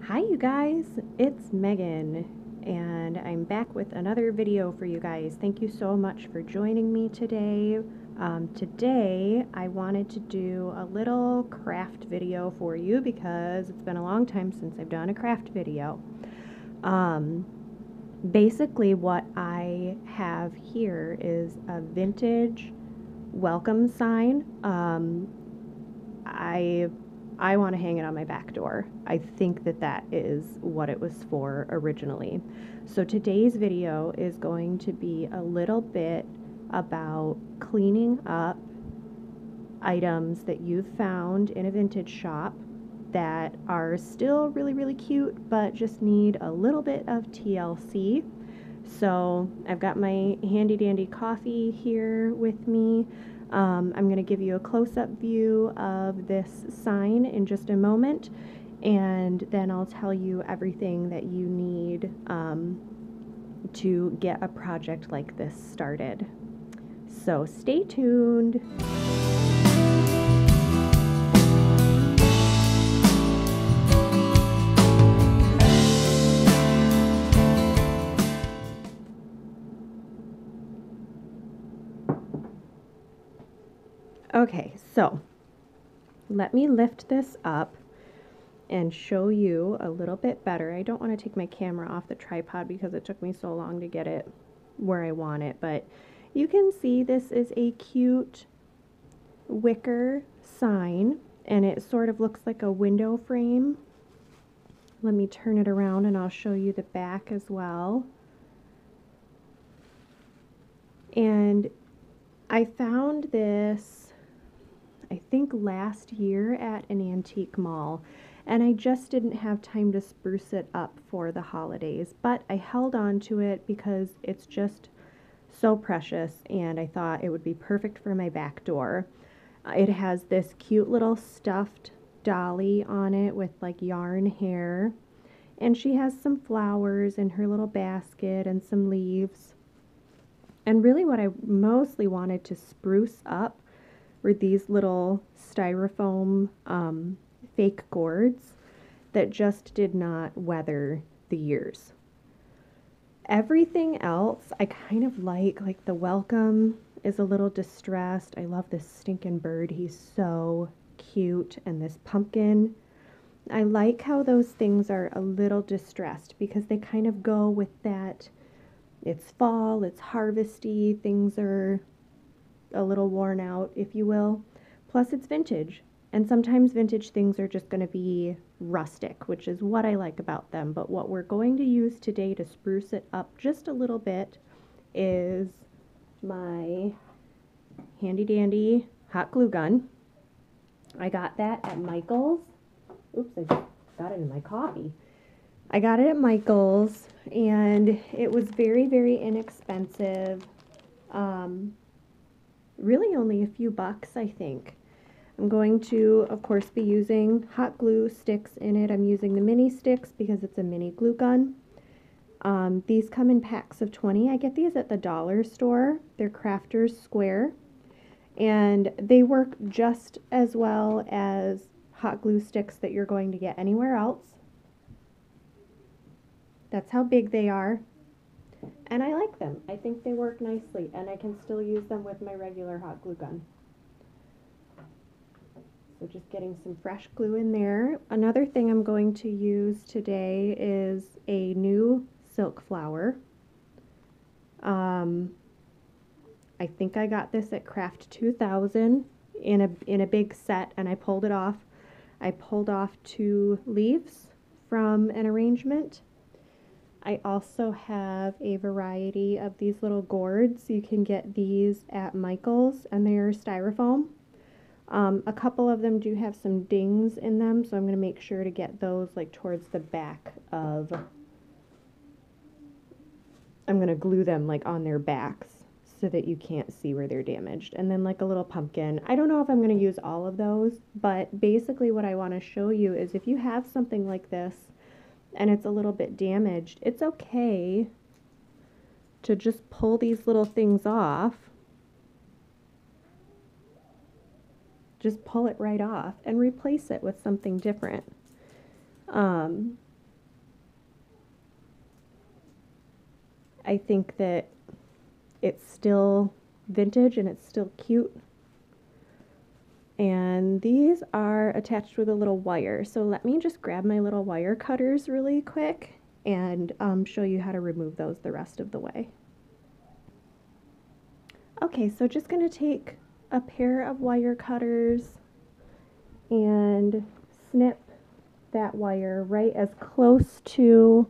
Hi you guys, it's Megan and I'm back with another video for you guys. Thank you so much for joining me today. Today I wanted to do a little craft video for you because it's been a long time since I've done a craft video. Basically what I have here is a vintage welcome sign. I want to hang it on my back door. I think that is what it was for originally. So today's video is going to be a little bit about cleaning up items that you've found in a vintage shop that are still really cute but just need a little bit of TLC. So I've got my handy dandy coffee here with me. I'm going to give you a close-up view of this sign in just a moment, and then I'll tell you everything that you need to get a project like this started. So stay tuned. Okay, so let me lift this up and show you a little bit better. I don't want to take my camera off the tripod because it took me so long to get it where I want it, but you can see this is a cute wicker sign and it sort of looks like a window frame. Let me turn it around and I'll show you the back as well. And I found this I think last year at an antique mall, and I just didn't have time to spruce it up for the holidays, but I held on to it because it's just so precious and I thought it would be perfect for my back door. It has this cute little stuffed dolly on it with like yarn hair, and she has some flowers in her little basket and some leaves. And really what I mostly wanted to spruce up were these little styrofoam fake gourds that just did not weather the years. Everything else I kind of like the welcome is a little distressed. I love this stinking bird. He's so cute. And this pumpkin. I like how those things are a little distressed because they kind of go with that. It's fall, it's harvesty, things are a little worn out, if you will. Plus it's vintage, and sometimes vintage things are just going to be rustic, which is what I like about them. But what we're going to use today to spruce it up just a little bit is my handy dandy hot glue gun. I got that at Michael's. Oops, I just got it in my coffee. I got it at Michael's and it was very inexpensive. Really only a few bucks, I think. I'm going to, of course, be using hot glue sticks in it. I'm using the mini sticks because it's a mini glue gun. These come in packs of 20. I get these at the dollar store. They're Crafters Square. And they work just as well as hot glue sticks that you're going to get anywhere else. That's how big they are. And I like them. I think they work nicely, and I can still use them with my regular hot glue gun. So just getting some fresh glue in there. Another thing I'm going to use today is a new silk flower. I think I got this at Craft 2000 in a big set, and I pulled it off. I pulled off 2 leaves from an arrangement. I also have a variety of these little gourds. You can get these at Michael's, and they are styrofoam. A couple of them do have some dings in them, so I'm going to make sure to get those like towards the back of, I'm going to glue them like on their backs so that you can't see where they're damaged. And then like a little pumpkin. I don't know if I'm going to use all of those, but basically what I want to show you is if you have something like this and it's a little bit damaged, it's okay to just pull these little things off. Just pull it right off and replace it with something different. I think that it's still vintage and it's still cute. And these are attached with a little wire. So let me just grab my little wire cutters really quick and show you how to remove those the rest of the way. Okay, so just going to take a pair of wire cutters and snip that wire right as close to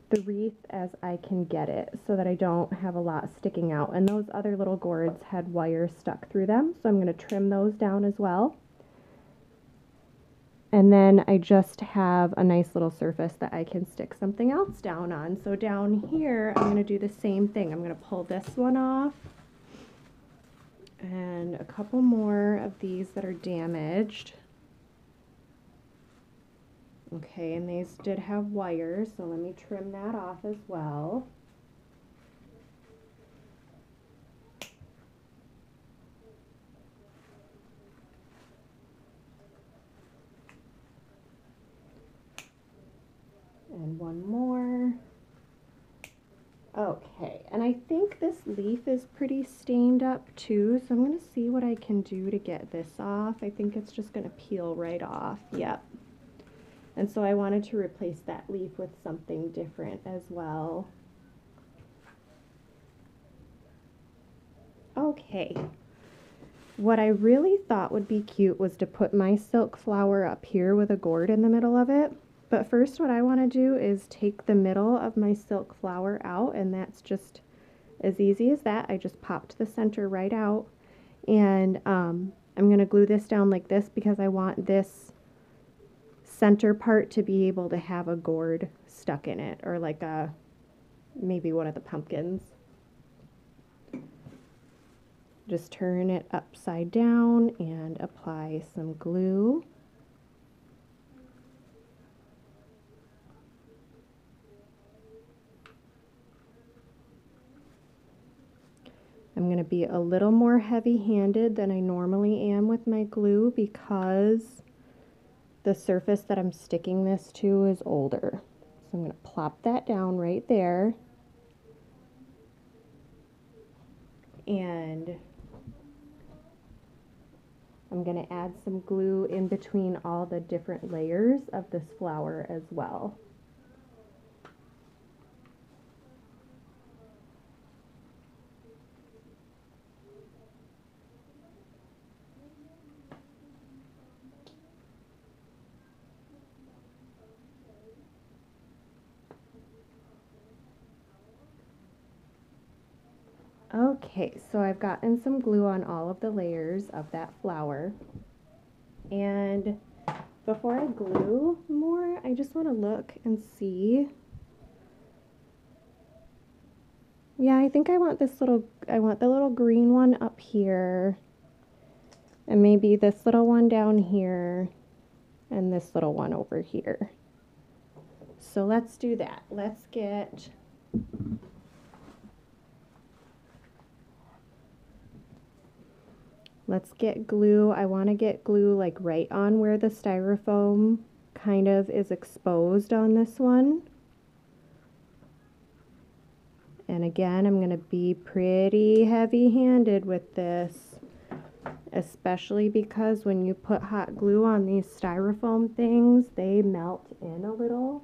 the wreath as I can get it so that I don't have a lot sticking out. And those other little gourds had wire stuck through them, so I'm going to trim those down as well. And then I just have a nice little surface that I can stick something else down on. So down here, I'm going to do the same thing. I'm going to pull this one off and a couple more of these that are damaged. Okay, and these did have wires, so let me trim that off as well. And one more. Okay, and I think this leaf is pretty stained up too, so I'm going to see what I can do to get this off. I think it's just going to peel right off. Yep. And so I wanted to replace that leaf with something different as well. Okay. What I really thought would be cute was to put my silk flower up here with a gourd in the middle of it. But first what I want to do is take the middle of my silk flower out, and that's just as easy as that. I just popped the center right out, and I'm going to glue this down like this because I want this center part to be able to have a gourd stuck in it, or like maybe one of the pumpkins. Just turn it upside down and apply some glue. I'm going to be a little more heavy-handed than I normally am with my glue because the surface that I'm sticking this to is older. So I'm going to plop that down right there. And I'm going to add some glue in between all the different layers of this flower as well. Okay, so I've gotten some glue on all of the layers of that flower. And before I glue more, I just want to look and see. Yeah, I think I want the little green one up here. And maybe this little one down here. And this little one over here. So let's do that. Let's get glue. I want to get glue like right on where the styrofoam kind of is exposed on this one. And again, I'm going to be pretty heavy-handed with this, especially because when you put hot glue on these styrofoam things, they melt in a little.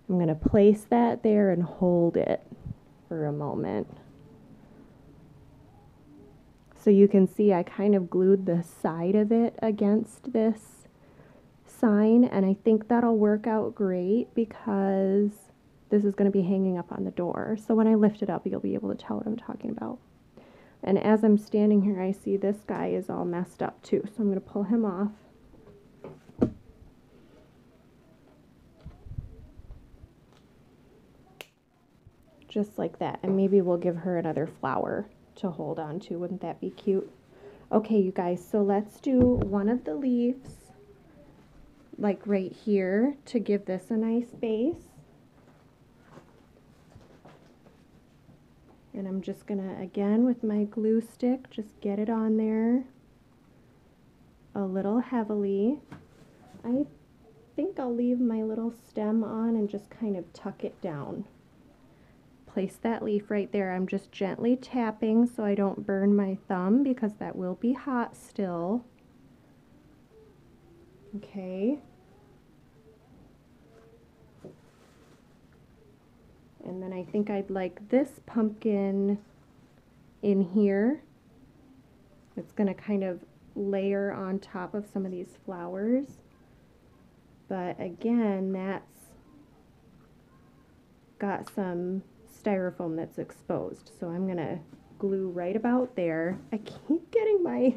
I'm going to place that there and hold it for a moment. So you can see I kind of glued the side of it against this sign, and I think that'll work out great because this is going to be hanging up on the door. So when I lift it up, you'll be able to tell what I'm talking about. And as I'm standing here, I see this guy is all messed up too, so I'm going to pull him off. Just like that, and maybe we'll give her another flower to hold on to. Wouldn't that be cute? Okay, you guys, so let's do one of the leaves like right here to give this a nice base. And I'm just gonna, again, with my glue stick, just get it on there a little heavily. I think I'll leave my little stem on and just kind of tuck it down. Place that leaf right there. I'm just gently tapping so I don't burn my thumb because that will be hot still. Okay. And then I think I'd like this pumpkin in here. It's going to kind of layer on top of some of these flowers. But again, that's got some styrofoam that's exposed. So I'm going to glue right about there. I keep getting my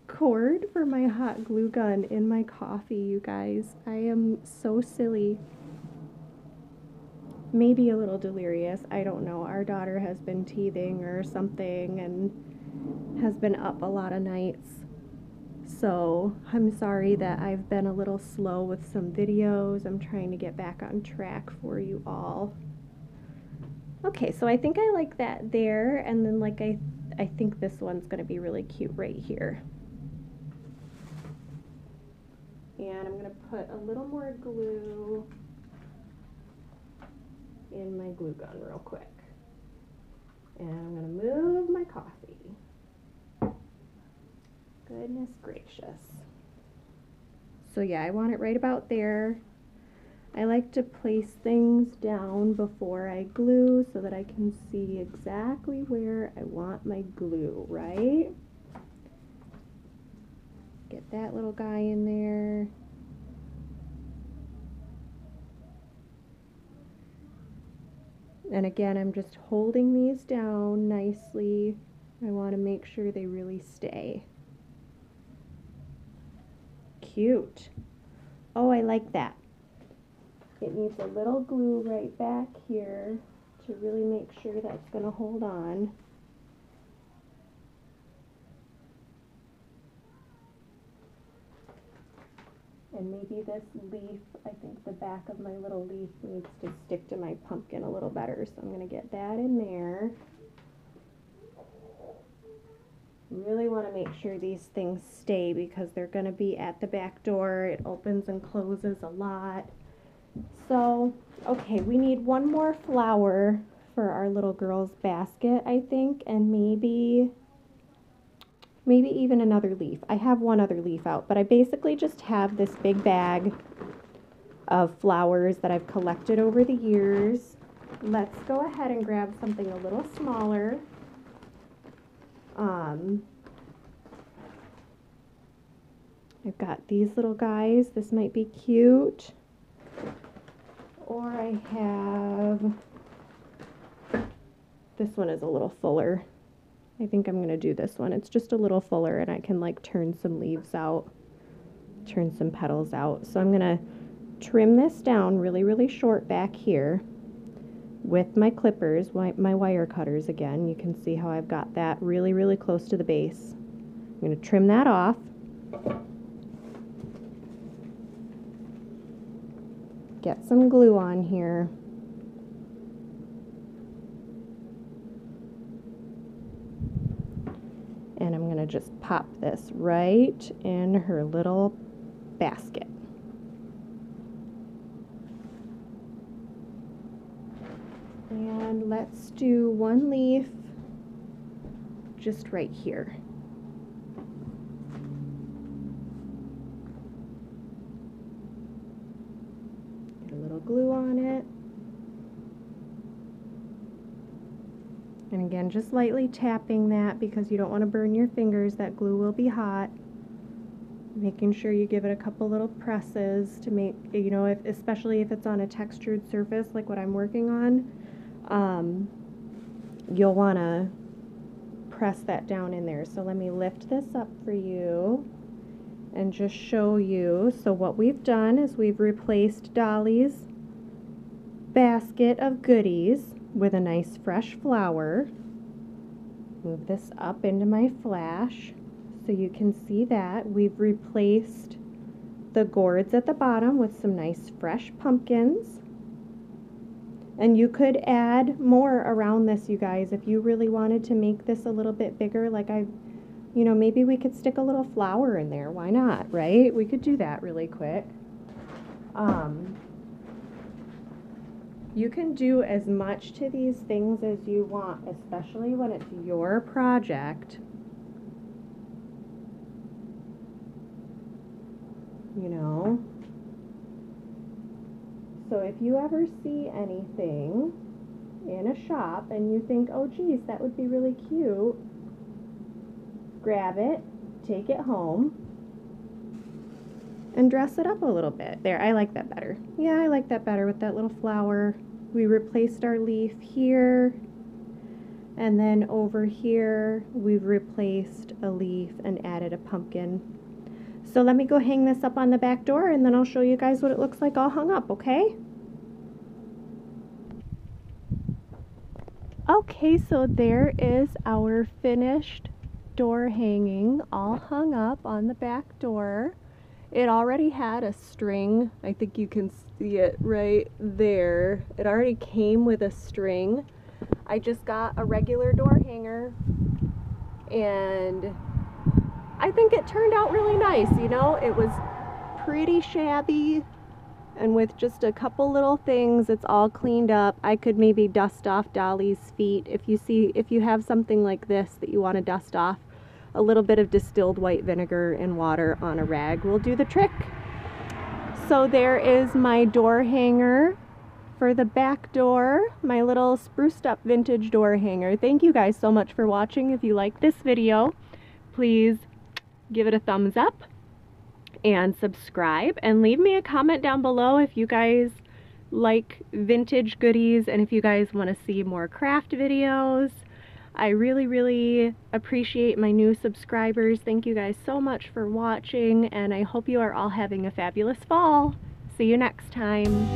cord for my hot glue gun in my coffee, you guys. I am so silly. Maybe a little delirious. I don't know. Our daughter has been teething or something and has been up a lot of nights. So I'm sorry that I've been a little slow with some videos. I'm trying to get back on track for you all. Okay, so I think I like that there, and then like I think this one's going to be really cute right here. And I'm going to put a little more glue in my glue gun real quick. And I'm going to move my coffee. Goodness gracious. So yeah, I want it right about there. I like to place things down before I glue so that I can see exactly where I want my glue, right? Get that little guy in there. And again, I'm just holding these down nicely. I want to make sure they really stay. Cute. Oh, I like that. It needs a little glue right back here to really make sure that's going to hold on. And maybe this leaf, I think the back of my little leaf needs to stick to my pumpkin a little better. So I'm going to get that in there. Really want to make sure these things stay because they're going to be at the back door. It opens and closes a lot. So, okay, we need one more flower for our little girl's basket, I think, and maybe even another leaf. I have one other leaf out, but I basically just have this big bag of flowers that I've collected over the years. Let's go ahead and grab something a little smaller. I've got these little guys. This might be cute. Or I have, this one is a little fuller. I think I'm going to do this one. It's just a little fuller and I can like turn some leaves out, turn some petals out. So I'm going to trim this down really, really short back here with my clippers, my wire cutters again. You can see how I've got that really, really close to the base. I'm going to trim that off. Get some glue on here. And I'm going to just pop this right in her little basket. And let's do one leaf just right here. Get a little glue on it. And again, just lightly tapping that because you don't want to burn your fingers. That glue will be hot. Making sure you give it a couple little presses to make, you know, especially if it's on a textured surface like what I'm working on, you'll want to press that down in there. So let me lift this up for you and just show you. So what we've done is we've replaced Dolly's basket of goodies with a nice fresh flower. Move this up into my flash so you can see that. We've replaced the gourds at the bottom with some nice fresh pumpkins. And you could add more around this, you guys, if you really wanted to make this a little bit bigger. Like I've You know, maybe we could stick a little flower in there. Why not, right? We could do that really quick. You can do as much to these things as you want, especially when it's your project. You know? So if you ever see anything in a shop and you think, oh geez, that would be really cute, grab it, take it home, and dress it up a little bit. There, I like that better. Yeah, I like that better with that little flower. We replaced our leaf here, and then over here we've replaced a leaf and added a pumpkin. So let me go hang this up on the back door, and then I'll show you guys what it looks like all hung up, okay? Okay, so there is our finished door hanging all hung up on the back door. It already had a string. I think you can see it right there. It already came with a string. I just got a regular door hanger, and I think it turned out really nice. You know, it was pretty shabby, and with just a couple little things, it's all cleaned up. I could maybe dust off Dolly's feet. If you have something like this that you want to dust off, a little bit of distilled white vinegar and water on a rag will do the trick. So there is my door hanger for the back door, my little spruced up vintage door hanger. Thank you guys so much for watching. If you like this video, please give it a thumbs up and subscribe, and leave me a comment down below if you guys like vintage goodies and if you guys want to see more craft videos. I really appreciate my new subscribers. Thank you guys so much for watching, and I hope you are all having a fabulous fall. See you next time.